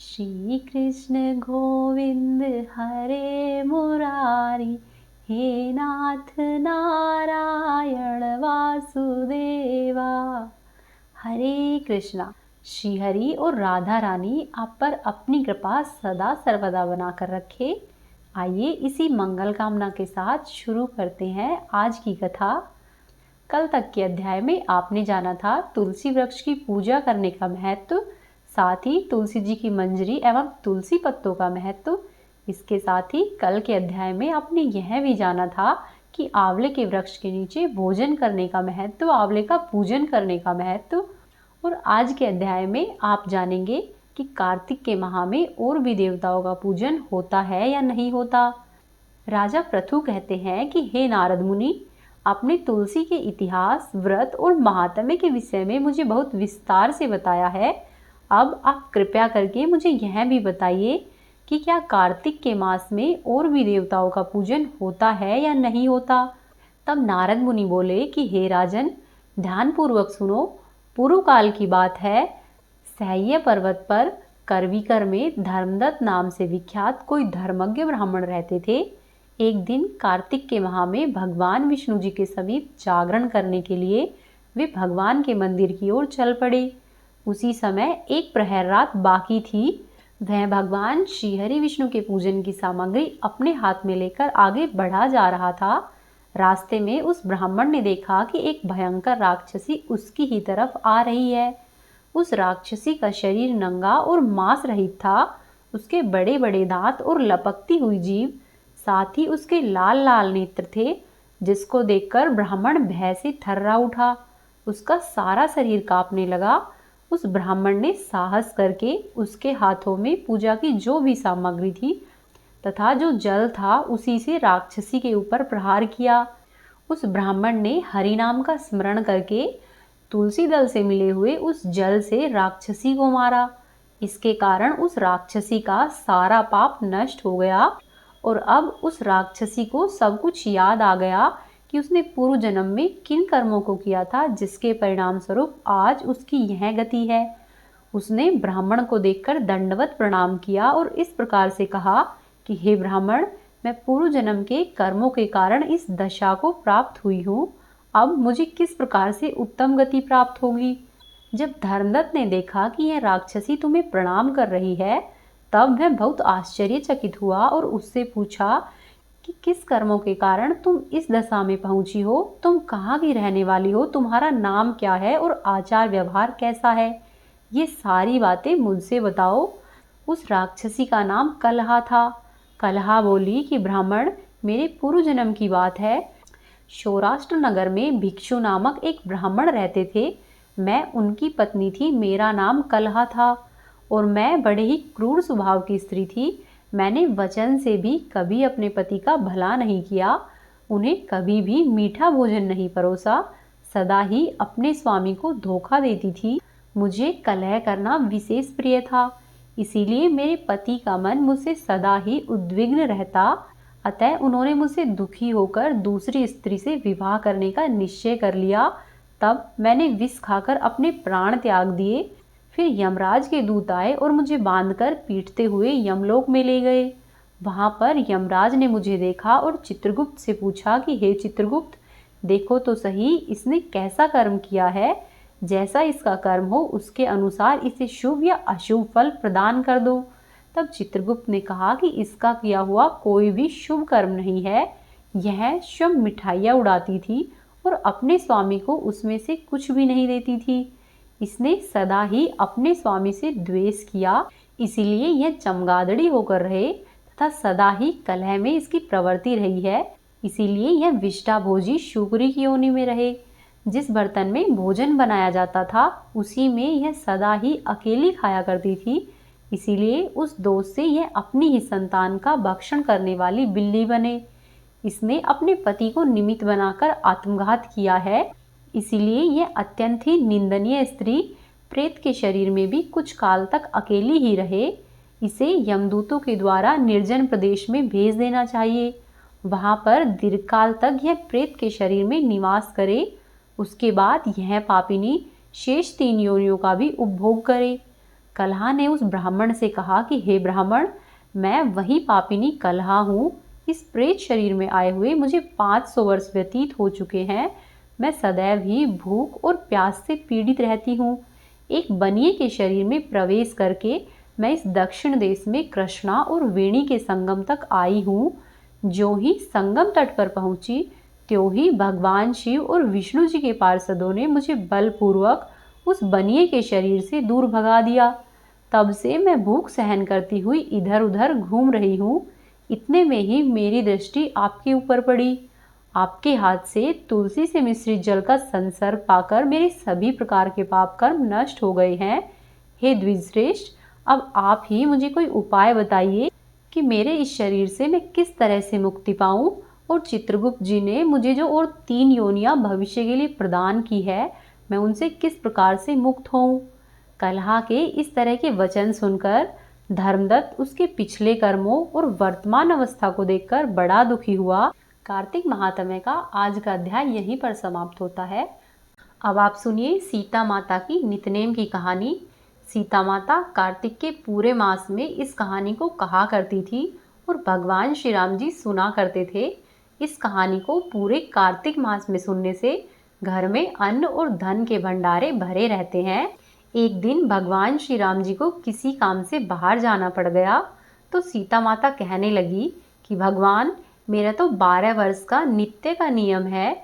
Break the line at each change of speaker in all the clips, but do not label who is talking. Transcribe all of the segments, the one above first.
श्री कृष्ण गोविंद हरे मुरारी, हे नाथ नारायण वासुदेवा। हरे कृष्णा। श्री हरि और राधा रानी आप पर अपनी कृपा सदा सर्वदा बनाकर रखे। आइए इसी मंगल कामना के साथ शुरू करते हैं आज की कथा। कल तक के अध्याय में आपने जाना था तुलसी वृक्ष की पूजा करने का महत्व, साथ ही तुलसी जी की मंजरी एवं तुलसी पत्तों का महत्व। इसके साथ ही कल के अध्याय में आपने यह भी जाना था कि आंवले के वृक्ष के नीचे भोजन करने का महत्व, आंवले का पूजन करने का महत्व। और आज के अध्याय में आप जानेंगे कि कार्तिक के माह में और भी देवताओं का पूजन होता है या नहीं होता। राजा पृथु कहते हैं कि हे नारद मुनि, आपने तुलसी के इतिहास, व्रत और महात्म्य के विषय में मुझे बहुत विस्तार से बताया है। अब आप कृपया करके मुझे यह भी बताइए कि क्या कार्तिक के मास में और भी देवताओं का पूजन होता है या नहीं होता। तब नारद मुनि बोले कि हे राजन, ध्यानपूर्वक सुनो। पूर्व काल की बात है, सह्य पर्वत पर करवीकर में धर्मदत्त नाम से विख्यात कोई धर्मज्ञ ब्राह्मण रहते थे। एक दिन कार्तिक के माह में भगवान विष्णु जी के समीप जागरण करने के लिए वे भगवान के मंदिर की ओर चल पड़े। उसी समय एक प्रहर रात बाकी थी। वह भगवान श्रीहरि विष्णु के पूजन की सामग्री अपने हाथ में लेकर आगे बढ़ा जा रहा था। रास्ते में उस ब्राह्मण ने देखा कि एक भयंकर राक्षसी उसकी ही तरफ आ रही है। उस राक्षसी का शरीर नंगा और मांस रहित था। उसके बड़े बड़े दांत और लपकती हुई जीभ, साथ ही उसके लाल लाल नेत्र थे, जिसको देखकर ब्राह्मण भय से थर्रा उठा। उसका सारा शरीर कांपने लगा। उस ब्राह्मण ने साहस करके उसके हाथों में पूजा की जो भी सामग्री थी तथा जो जल था उसी से राक्षसी के ऊपर प्रहार किया। उस ब्राह्मण ने हरि नाम का स्मरण करके तुलसी दल से मिले हुए उस जल से राक्षसी को मारा। इसके कारण उस राक्षसी का सारा पाप नष्ट हो गया और अब उस राक्षसी को सब कुछ याद आ गया कि उसने पूर्व जन्म में किन कर्मों को किया था, जिसके परिणाम स्वरूप आज उसकी यह गति है। उसने ब्राह्मण को देखकर दंडवत प्रणाम किया और इस प्रकार से कहा कि हे ब्राह्मण, मैं पूर्व जन्म के कर्मों के कारण इस दशा को प्राप्त हुई हूँ। अब मुझे किस प्रकार से उत्तम गति प्राप्त होगी। जब धर्मदत्त ने देखा कि यह राक्षसी तुम्हें प्रणाम कर रही है, तब वह बहुत आश्चर्यचकित हुआ और उससे पूछा कि किस कर्मों के कारण तुम इस दशा में पहुंची हो, तुम कहाँ की रहने वाली हो, तुम्हारा नाम क्या है और आचार व्यवहार कैसा है, ये सारी बातें मुझसे बताओ। उस राक्षसी का नाम कलहा था। कलहा बोली कि ब्राह्मण, मेरे पूर्व जन्म की बात है। सौराष्ट्र नगर में भिक्षु नामक एक ब्राह्मण रहते थे। मैं उनकी पत्नी थी। मेरा नाम कलहा था और मैं बड़े ही क्रूर स्वभाव की स्त्री थी। मैंने वचन से भी कभी अपने पति का भला नहीं किया, उन्हें कभी भी मीठा भोजन नहीं परोसा, सदा ही अपने स्वामी को धोखा देती थी। मुझे कलह करना विशेष प्रिय था, इसीलिए मेरे पति का मन मुझसे सदा ही उद्विग्न रहता। अतः उन्होंने मुझसे दुखी होकर दूसरी स्त्री से विवाह करने का निश्चय कर लिया। तब मैंने विष खाकर अपने प्राण त्याग दिए। फिर यमराज के दूत आए और मुझे बांधकर पीटते हुए यमलोक में ले गए। वहां पर यमराज ने मुझे देखा और चित्रगुप्त से पूछा कि हे चित्रगुप्त, देखो तो सही इसने कैसा कर्म किया है। जैसा इसका कर्म हो उसके अनुसार इसे शुभ या अशुभ फल प्रदान कर दो। तब चित्रगुप्त ने कहा कि इसका किया हुआ कोई भी शुभ कर्म नहीं है। यह शुभ मिठाइयाँ उड़ाती थी और अपने स्वामी को उसमें से कुछ भी नहीं देती थी। इसने सदा ही अपने स्वामी से द्वेष किया, इसीलिए यह चमगादड़ी होकर रहे तथा सदा ही कलह में इसकी प्रवृत्ति रही है। इसीलिए यह विष्टा भोजी शुक्री की योनि में रहे। जिस बर्तन में भोजन बनाया जाता था उसी में यह सदा ही अकेली खाया करती थी। इसीलिए उस दोष से यह अपनी ही संतान का भक्षण करने वाली बिल्ली बने। इसने अपने पति को निमित्त बनाकर आत्मघात किया है। इसीलिए यह अत्यंत ही निंदनीय स्त्री प्रेत के शरीर में भी कुछ काल तक अकेली ही रहे। इसे यमदूतों के द्वारा निर्जन प्रदेश में भेज देना चाहिए। वहां पर दीर्घकाल तक यह प्रेत के शरीर में निवास करे। उसके बाद यह पापिनी शेष 3 योनियों का भी उपभोग करे। कलहा ने उस ब्राह्मण से कहा कि हे ब्राह्मण, मैं वही पापिनी कलहा हूँ। इस प्रेत शरीर में आए हुए मुझे 500 वर्ष व्यतीत हो चुके हैं। मैं सदैव ही भूख और प्यास से पीड़ित रहती हूँ। एक बनिए के शरीर में प्रवेश करके मैं इस दक्षिण देश में कृष्णा और वेणी के संगम तक आई हूँ। जो ही संगम तट पर पहुंची, त्यों ही भगवान शिव और विष्णु जी के पार्षदों ने मुझे बलपूर्वक उस बनिए के शरीर से दूर भगा दिया। तब से मैं भूख सहन करती हुई इधर उधर घूम रही हूँ। इतने में ही मेरी दृष्टि आपके ऊपर पड़ी। आपके हाथ से तुलसी से मिश्रित जल का संसर्ग पाकर मेरे सभी प्रकार के पाप कर्म नष्ट हो गए हैं। हे द्विजश्रेष्ठ, अब आप ही मुझे कोई उपाय बताइए कि मेरे इस शरीर से मैं किस तरह से मुक्ति पाऊं, और चित्रगुप्त जी ने मुझे जो और 3 योनियां भविष्य के लिए प्रदान की है, मैं उनसे किस प्रकार से मुक्त होऊं। कलहा के इस तरह के वचन सुनकर धर्मदत्त उसके पिछले कर्मों और वर्तमान अवस्था को देखकर बड़ा दुखी हुआ। कार्तिक महात्म्य का आज का अध्याय यहीं पर समाप्त होता है। अब आप सुनिए सीता माता की नितनेम की कहानी। सीता माता कार्तिक के पूरे मास में इस कहानी को कहा करती थी और भगवान श्री राम जी सुना करते थे। इस कहानी को पूरे कार्तिक मास में सुनने से घर में अन्न और धन के भंडारे भरे रहते हैं। एक दिन भगवान श्री राम जी को किसी काम से बाहर जाना पड़ गया, तो सीता माता कहने लगी कि भगवान, मेरा तो 12 वर्ष का नित्य का नियम है,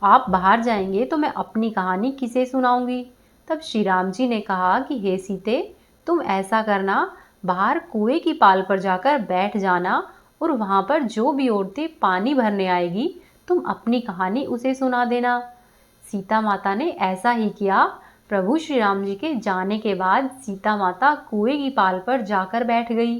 आप बाहर जाएंगे तो मैं अपनी कहानी किसे सुनाऊंगी। तब श्री राम जी ने कहा कि हे सीते, तुम ऐसा करना, बाहर कुएं की पाल पर जाकर बैठ जाना और वहां पर जो भी औरतें पानी भरने आएगी, तुम अपनी कहानी उसे सुना देना। सीता माता ने ऐसा ही किया। प्रभु श्री राम जी के जाने के बाद सीता माता कुएं की पाल पर जाकर बैठ गई।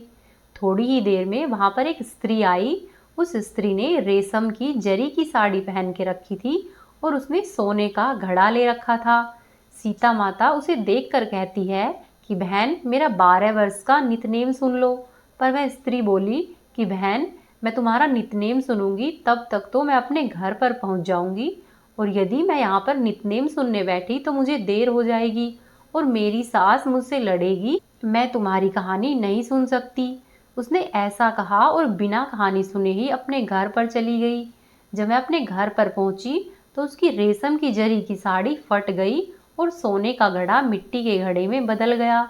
थोड़ी ही देर में वहां पर एक स्त्री आई। उस स्त्री ने रेशम की जरी की साड़ी पहन के रखी थी और उसने सोने का घड़ा ले रखा था। सीता माता उसे देखकर कहती है कि बहन, मेरा 12 वर्ष का नितनेम सुन लो। पर वह स्त्री बोली कि बहन, मैं तुम्हारा नितनेम सुनूंगी तब तक तो मैं अपने घर पर पहुंच जाऊंगी, और यदि मैं यहाँ पर नितनेम सुनने बैठी तो मुझे देर हो जाएगी और मेरी सास मुझसे लड़ेगी। मैं तुम्हारी कहानी नहीं सुन सकती। उसने ऐसा कहा और बिना कहानी सुने ही अपने घर पर चली गई। जब मैं अपने घर पर पहुंची तो उसकी रेशम की जरी की साड़ी फट गई और सोने का घड़ा मिट्टी के घड़े में बदल गया।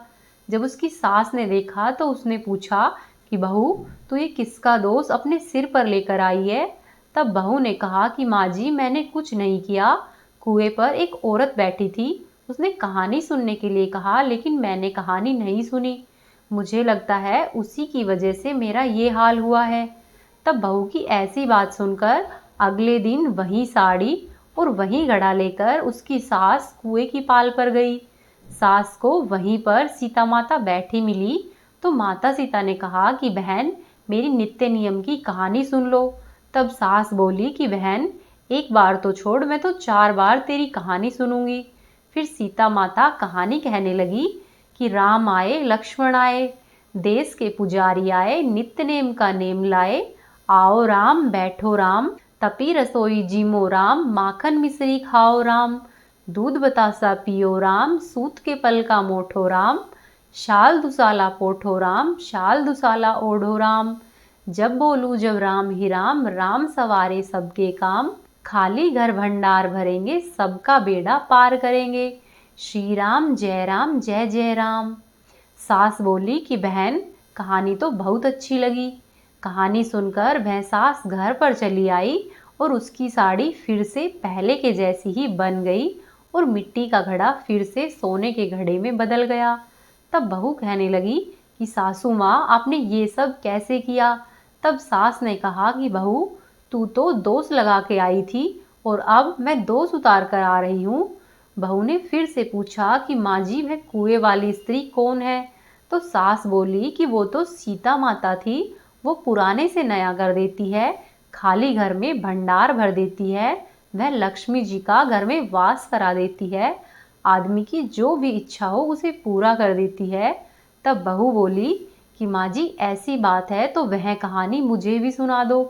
जब उसकी सास ने देखा तो उसने पूछा कि बहू, तू ये किसका दोष अपने सिर पर लेकर आई है। तब बहू ने कहा कि माँ जी, मैंने कुछ नहीं किया। कुएं पर एक औरत बैठी थी, उसने कहानी सुनने के लिए कहा, लेकिन मैंने कहानी नहीं सुनी। मुझे लगता है उसी की वजह से मेरा ये हाल हुआ है। तब बहू की ऐसी बात सुनकर अगले दिन वही साड़ी और वही घड़ा लेकर उसकी सास कुएं की पाल पर गई। सास को वहीं पर सीता माता बैठी मिली तो माता सीता ने कहा कि बहन, मेरी नित्य नियम की कहानी सुन लो। तब सास बोली कि बहन, एक बार तो छोड़, मैं तो 4 बार तेरी कहानी सुनूंगी। फिर सीता माता कहानी कहने लगी कि राम आए, लक्ष्मण आए, देश के पुजारी आए, नित्य नेम का नेम लाए। आओ राम, बैठो राम, तपी रसोई जीमो राम, माखन मिश्री खाओ राम, दूध बतासा पियो राम, सूत के पल का मोठो राम, शाल दुसाला पोठो राम, शाल दुसाला ओढ़ो राम। जब बोलूं जब राम ही राम, राम सवारे सबके काम, खाली घर भंडार भरेंगे, सबका बेड़ा पार करेंगे। श्री राम जय जय राम। सास बोली कि बहन, कहानी तो बहुत अच्छी लगी। कहानी सुनकर वह सास घर पर चली आई और उसकी साड़ी फिर से पहले के जैसी ही बन गई और मिट्टी का घड़ा फिर से सोने के घड़े में बदल गया। तब बहू कहने लगी कि सासू माँ, आपने ये सब कैसे किया। तब सास ने कहा कि बहू, तू तो दोष लगा के आई थी और अब मैं दोष उतार कर आ रही हूँ। बहू ने फिर से पूछा कि माँ जी, वह कुएं वाली स्त्री कौन है। तो सास बोली कि वो तो सीता माता थी, वो पुराने से नया कर देती है, खाली घर में भंडार भर देती है, वह लक्ष्मी जी का घर में वास करा देती है, आदमी की जो भी इच्छा हो उसे पूरा कर देती है। तब बहू बोली कि माँ जी, ऐसी बात है तो वह कहानी मुझे भी सुना दो।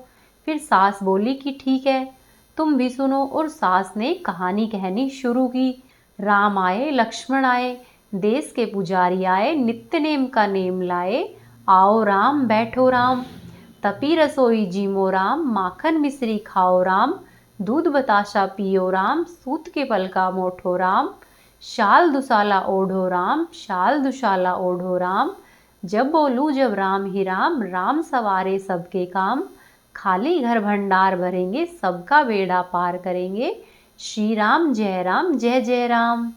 फिर सास बोली कि ठीक है, तुम भी सुनो। और सास ने कहानी कहनी शुरू की। राम आए, लक्ष्मण आए, देश के पुजारी आए, नित्य नेम का नेम लाए, आओ राम बैठो राम, तपी रसोई जीमो राम, माखन मिश्री खाओ राम, दूध बताशा पियो राम, सूत के पलका मोठो राम, शाल दुशाला ओढ़ो राम, शाल दुशाला ओढ़ो राम, जब बोलूँ जब राम ही राम, राम सवारे सबके काम, खाली घर भंडार भरेंगे, सबका बेड़ा पार करेंगे, श्री राम जय जय राम।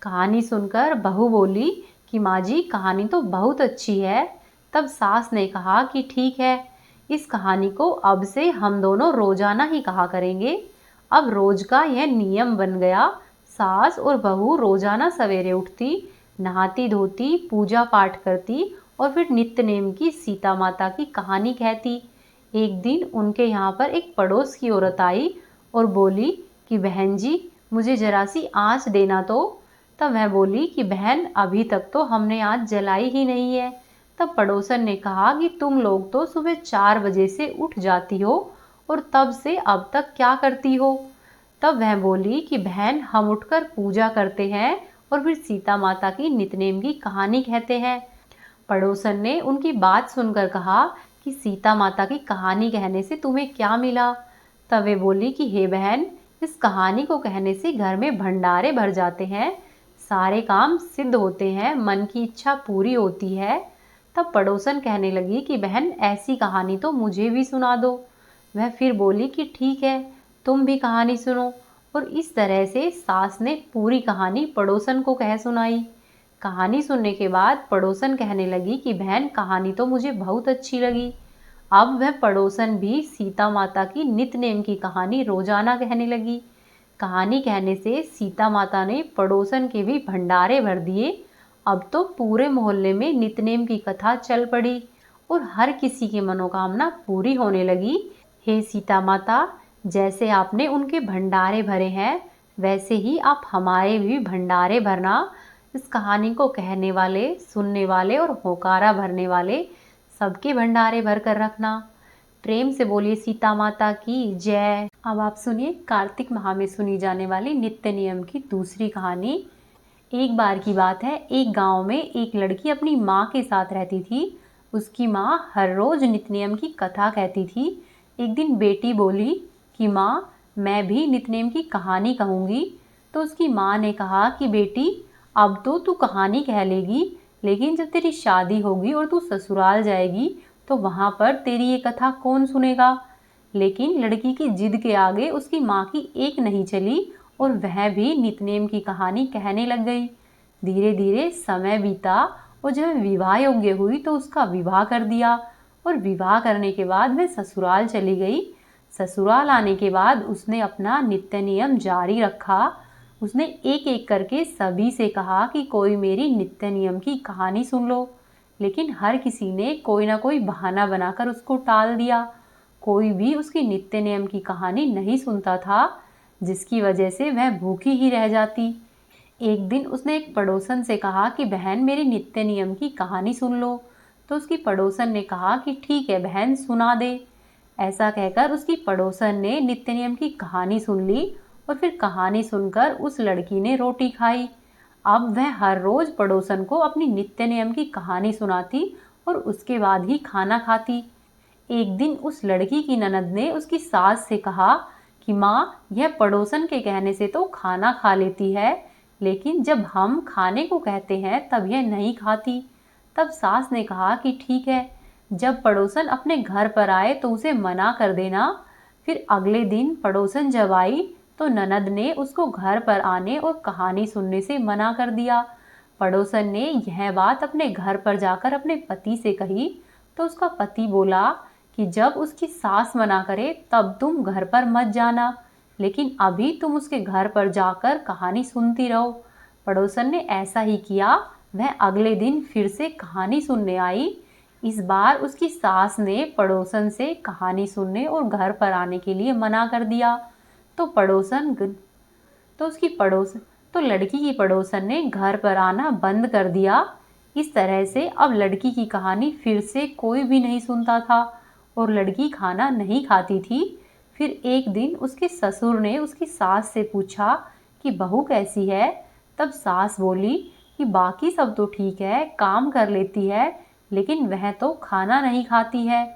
कहानी सुनकर बहू बोली कि माँ जी कहानी तो बहुत अच्छी है। तब सास ने कहा कि ठीक है, इस कहानी को अब से हम दोनों रोजाना ही कहा करेंगे। अब रोज का यह नियम बन गया। सास और बहू रोजाना सवेरे उठती, नहाती धोती, पूजा पाठ करती और फिर नित्य नेम की सीता माता की कहानी कहती। एक दिन उनके यहाँ पर एक पड़ोस की औरत आई और बोली कि बहन जी मुझे जरा सी आँच देना तो। तब वह बोली कि बहन अभी तक तो हमने आँच जलाई ही नहीं है। तब पड़ोसन ने कहा कि तुम लोग तो सुबह 4 बजे से उठ जाती हो और तब से अब तक क्या करती हो। तब वह बोली कि बहन हम उठकर पूजा करते हैं और फिर सीता माता की नित्यनेम की कहानी कहते हैं। पड़ोसन ने उनकी बात सुनकर कहा कि सीता माता की कहानी कहने से तुम्हें क्या मिला। तब वे बोली कि हे बहन, इस कहानी को कहने से घर में भंडारे भर जाते हैं, सारे काम सिद्ध होते हैं, मन की इच्छा पूरी होती है। तब पड़ोसन कहने लगी कि बहन ऐसी कहानी तो मुझे भी सुना दो। वह फिर बोली कि ठीक है, तुम भी कहानी सुनो। और इस तरह से सास ने पूरी कहानी पड़ोसन को कह सुनाई। कहानी सुनने के बाद पड़ोसन कहने लगी कि बहन कहानी तो मुझे बहुत अच्छी लगी। अब वह पड़ोसन भी सीता माता की नित्य नेम की कहानी रोजाना कहने लगी। कहानी कहने से सीता माता ने पड़ोसन के भी भंडारे भर दिए। अब तो पूरे मोहल्ले में नित्यनेम की कथा चल पड़ी और हर किसी की मनोकामना पूरी होने लगी। हे सीता माता, जैसे आपने उनके भंडारे भरे हैं वैसे ही आप हमारे भी भंडारे भरना। इस कहानी को कहने वाले, सुनने वाले और होकारा भरने वाले सबके भंडारे भर कर रखना। प्रेम से बोलिए सीता माता की जय। अब आप सुनिए कार्तिक माह में सुनी जाने वाली नित्य नियम की दूसरी कहानी। एक बार की बात है, एक गांव में एक लड़की अपनी माँ के साथ रहती थी। उसकी माँ हर रोज नित्य नियम की कथा कहती थी। एक दिन बेटी बोली कि माँ मैं भी नित्य नियम की कहानी कहूँगी। तो उसकी माँ ने कहा कि बेटी अब तो तू कहानी कह लेगी, लेकिन जब तेरी शादी होगी और तू ससुराल जाएगी तो वहाँ पर तेरी ये कथा कौन सुनेगा। लेकिन लड़की की जिद के आगे उसकी माँ की एक नहीं चली और वह भी नित्यनेम की कहानी कहने लग गई। धीरे धीरे समय बीता और जब विवाह योग्य हुई तो उसका विवाह कर दिया और विवाह करने के बाद वह ससुराल चली गई। ससुराल आने के बाद उसने अपना नित्य नियम जारी रखा। उसने एक एक करके सभी से कहा कि कोई मेरी नित्य नियम की कहानी सुन लो, लेकिन हर किसी ने कोई ना कोई बहाना बनाकर उसको टाल दिया। कोई भी उसकी नित्य नियम की कहानी नहीं सुनता था, जिसकी वजह से वह भूखी ही रह जाती। एक दिन उसने एक पड़ोसन से कहा कि बहन मेरी नित्य नियम की कहानी सुन लो। तो उसकी पड़ोसन ने कहा कि ठीक है बहन सुना दे। ऐसा कहकर उसकी पड़ोसन ने नित्य नियम की कहानी सुन ली और फिर कहानी सुनकर उस लड़की ने रोटी खाई। अब वह हर रोज पड़ोसन को अपनी नित्य नियम की कहानी सुनाती और उसके बाद ही खाना खाती। एक दिन उस लड़की की ननद ने उसकी सास से कहा कि माँ यह पड़ोसन के कहने से तो खाना खा लेती है, लेकिन जब हम खाने को कहते हैं तब यह नहीं खाती। तब सास ने कहा कि ठीक है, जब पड़ोसन अपने घर पर आए तो उसे मना कर देना। फिर अगले दिन पड़ोसन जब आई तो ननद ने उसको घर पर आने और कहानी सुनने से मना कर दिया। पड़ोसन ने यह बात अपने घर पर जाकर अपने पति से कही तो उसका पति बोला कि जब उसकी सास मना करे तब तुम घर पर मत जाना, लेकिन अभी तुम उसके घर पर जाकर कहानी सुनती रहो। पड़ोसन ने ऐसा ही किया। वह अगले दिन फिर से कहानी सुनने आई। इस बार उसकी सास ने पड़ोसन से कहानी सुनने और घर पर आने के लिए मना कर दिया। तो लड़की की पड़ोसन ने घर पर आना बंद कर दिया। इस तरह से अब लड़की की कहानी फिर से कोई भी नहीं सुनता था और लड़की खाना नहीं खाती थी। फिर एक दिन उसके ससुर ने उसकी सास से पूछा कि बहू कैसी है। तब सास बोली कि बाकी सब तो ठीक है, काम कर लेती है, लेकिन वह तो खाना नहीं खाती है।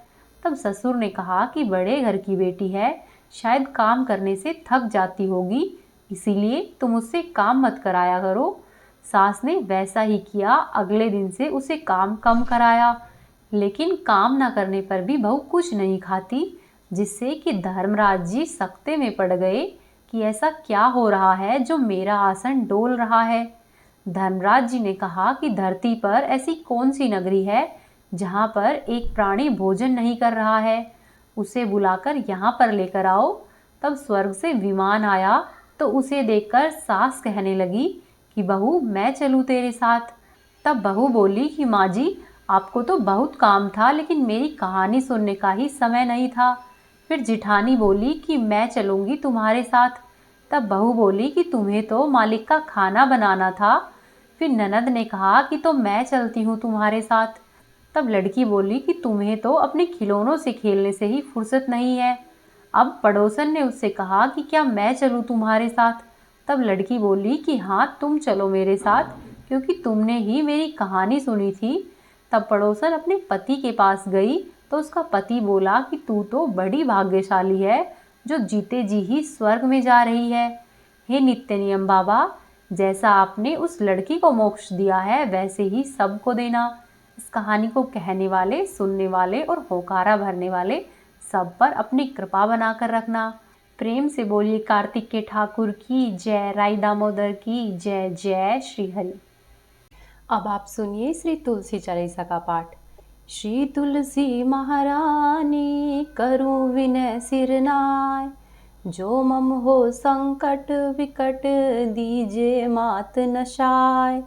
तब ससुर ने कहा कि बड़े घर की बेटी है, शायद काम करने से थक जाती होगी, इसीलिए तुम उससे काम मत कराया करो। सास ने वैसा ही किया, अगले दिन से उसे काम कम कराया। लेकिन काम न करने पर भी बहू कुछ नहीं खाती, जिससे कि धर्मराज जी सकते में पड़ गए कि ऐसा क्या हो रहा है जो मेरा आसन डोल रहा है। धर्मराज जी ने कहा कि धरती पर ऐसी कौन सी नगरी है जहाँ पर एक प्राणी भोजन नहीं कर रहा है, उसे बुलाकर यहाँ पर लेकर आओ। तब स्वर्ग से विमान आया तो उसे देखकर सास कहने लगी कि बहू मैं चलूँ तेरे साथ। तब बहू बोली कि माँ जी, आपको तो बहुत काम था, लेकिन मेरी कहानी सुनने का ही समय नहीं था। फिर जिठानी बोली कि मैं चलूँगी तुम्हारे साथ। तब बहू बोली कि तुम्हें तो मालिक का खाना बनाना था। फिर ननद ने कहा कि तो मैं चलती हूँ तुम्हारे साथ। तब लड़की बोली कि तुम्हें तो अपने खिलौनों से खेलने से ही फुर्सत नहीं है। अब पड़ोसन ने उससे कहा कि क्या मैं चलूँ तुम्हारे साथ। तब लड़की बोली कि हाँ तुम चलो मेरे साथ, क्योंकि तुमने ही मेरी कहानी सुनी थी। तब पड़ोसन अपने पति के पास गई तो उसका पति बोला कि तू तो बड़ी भाग्यशाली है जो जीते जी ही स्वर्ग में जा रही है। हे नित्य नियम बाबा, जैसा आपने उस लड़की को मोक्ष दिया है वैसे ही सबको देना। इस कहानी को कहने वाले, सुनने वाले और होकारा भरने वाले सब पर अपनी कृपा बनाकर रखना। प्रेम से बोलिए कार्तिक के ठाकुर की जय, राई दामोदर की जय। जय श्री हरि। अब आप सुनिए श्री तुलसी चालीसा का पाठ। श्री तुलसी महारानी करूं विनय सिरनाय, जो मम हो संकट विकट दीजे मात नशाय।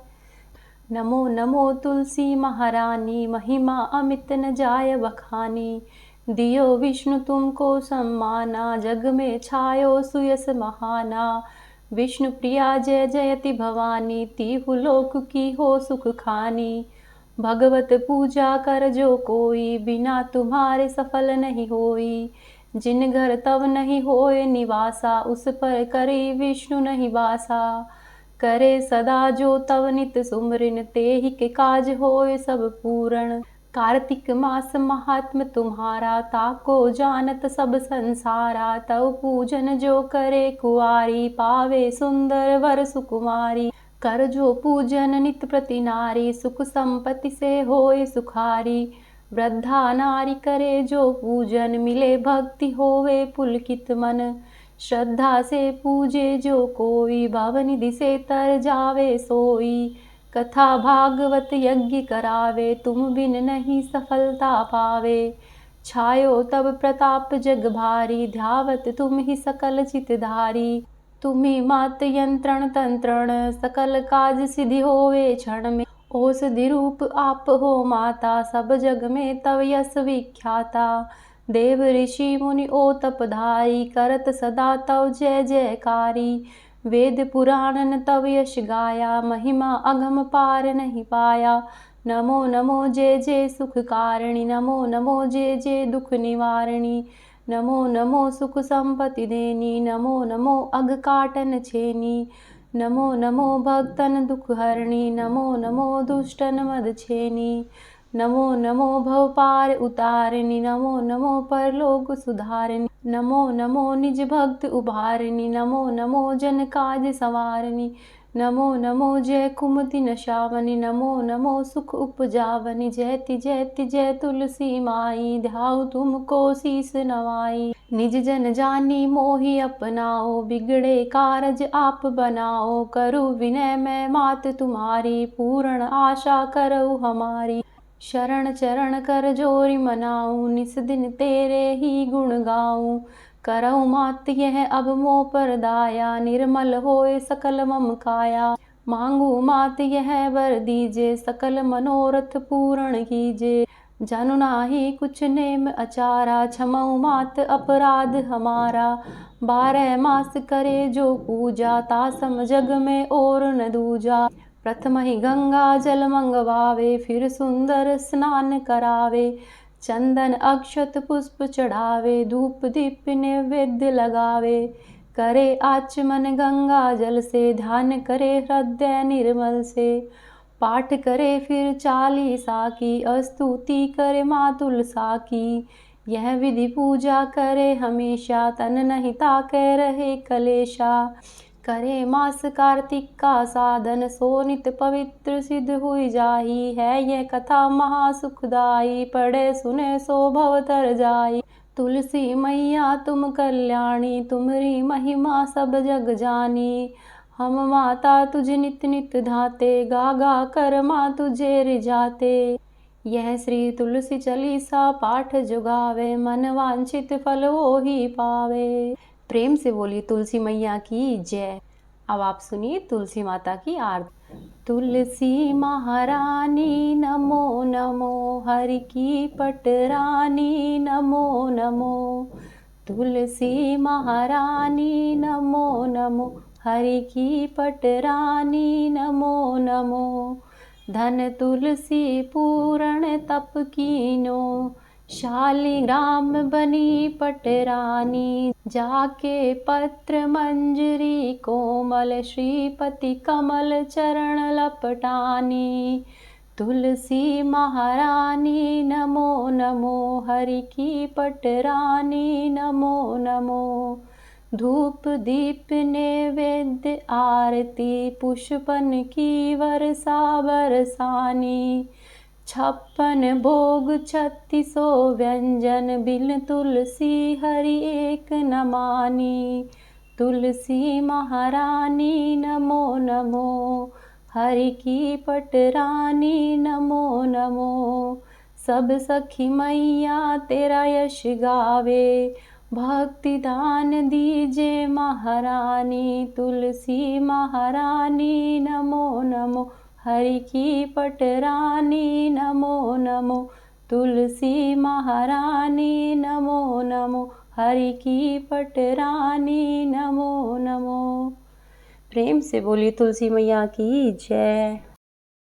नमो नमो तुलसी महारानी, महिमा अमित न जाय बखानी। दियो विष्णु तुमको सम्माना, जग में छायो सुयस महाना। विष्णु प्रिया जय जयति भवानी, तीहु लोक की हो सुख खानी। भगवत पूजा कर जो कोई, बिना तुम्हारे सफल नहीं होई। जिन घर तव नहीं होए निवासा, उस पर करी विष्णु नहीं वासा। करे सदा जो तव नित सुमरिन, तेहि के काज होए सब पूरण। कार्तिक मास महात्म तुम्हारा, ताको जानत सब संसारा। तव पूजन जो करे कुआरी, पावे सुंदर वर सुकुमारी। कर जो पूजन नित प्रति नारी, सुख संपत्ति से होए सुखारी। वृद्धा नारी करे जो पूजन, मिले भक्ति होवे पुलकित मन। श्रद्धा से पूजे जो कोई, भवनिधि से तर जावे सोई। कथा भागवत यज्ञ करावे, तुम बिन नहीं सफलता पावे। छायो तब प्रताप जग भारी, ध्यावत तुम ही सकल चितधारी। तुम्ही मात यंत्रण तंत्रण, सकल काज सिद्धि होवे क्षण में। औषधि रूप आप हो माता, सब जग में तव यश विख्याता। देव ऋषि मुनि ओ तपधारी, करत सदा तव जय जयकारी। वेद पुराण तव यश गाया, महिमा अगम पार नहीं पाया। नमो नमो जय जय सुख कारिणी, नमो नमो जय जय दुख निवारिणी। नमो नमो सुख संपत्ति देनी, नमो नमो अघ काटन छेनी। नमो नमो भक्तन दुख हरणी, नमो नमो दुष्टन मद छेनी। नमो नमो भव पार उतारिणी, नमो नमो परलोक सुधारिणी। नमो नमो निज भक्त उभारिणी, नमो नमो जन काज संवारिणी। नमो नमो जय कुमति नशावनी, नमो नमो सुख उपजावनी। जयति जयति जय तुलसी माई, ध्याऊ तुमको शीस नवाई। निज जन जानी मोहि अपनाओ, बिगड़े कारज आप बनाओ। करूँ विनय मैं मात तुम्हारी, पूर्ण आशा करऊ हमारी। शरण चरण कर जोरी मनाऊं, निस दिन तेरे ही गुण गाऊं। करऊँ मात यह अब मोह पर दाया, निर्मल होए सकल मम काया। मांगू मात यह वर दीजे, सकल मनोरथ पूर्ण कीजे। जानु नाही कुछ नेम अचारा, क्षमऊ मात अपराध हमारा। 12 मास करे जो पूजा, तासम जग में और न दूजा। प्रथम ही गंगा जल मंगवावे, फिर सुंदर स्नान करावे। चंदन अक्षत पुष्प चढ़ावे, धूप दीप नैवेद्य लगावे। करे आचमन गंगा जल से, ध्यान करे हृदय निर्मल से। पाठ करे फिर चालीसा की, स्तुति करे माँ तुलसा की। यह विधि पूजा करे हमेशा, तन नहीं ताके रहे कलेशा। करे मास कार्तिक का साधन, सो नित पवित्र सिद्ध हुई जाही। है यह कथा महासुखदाई, पढ़े सुने सो भव तर जाई। तुलसी मैया तुम कल्याणी, तुम्हारी महिमा सब जग जानी। हम माता तुझ नित नित धाते, गा गा कर माँ तुझे रिझाते। यह श्री तुलसी चालीसा पाठ जो गावे, मन वांछित फल वो ही पावे। प्रेम से बोलिए तुलसी मैया की जय। अब आप सुनिए तुलसी माता की आरती। तुलसी महारानी नमो नमो, हरि की पटरानी नमो नमो। तुलसी महारानी नमो नमो, हरि की पटरानी नमो नमो। धन तुलसी पूर्ण तप कीनो, शालिग्राम बनी पटरानी। जाके पत्र मंजरी कोमल, श्रीपति कमल चरण लपटानी। तुलसी महारानी नमो नमो, हरि की पटरानी नमो नमो। धूप दीप नैवेद्य आरती, पुष्पन की वर्षा बरसानी। 56 भोग 3600 व्यंजन, बिन तुलसी हरि एक न मानी। तुलसी महारानी नमो नमो, हरि की पटरानी नमो नमो। सब सखी मैया तेरा यश गावे, भक्ति दान दीजे महारानी। तुलसी महारानी नमो नमो, हरि की पटरानी नमो नमो। तुलसी महारानी नमो नमो, हरि की पटरानी नमो नमो। प्रेम से बोलिए तुलसी मैया की जय।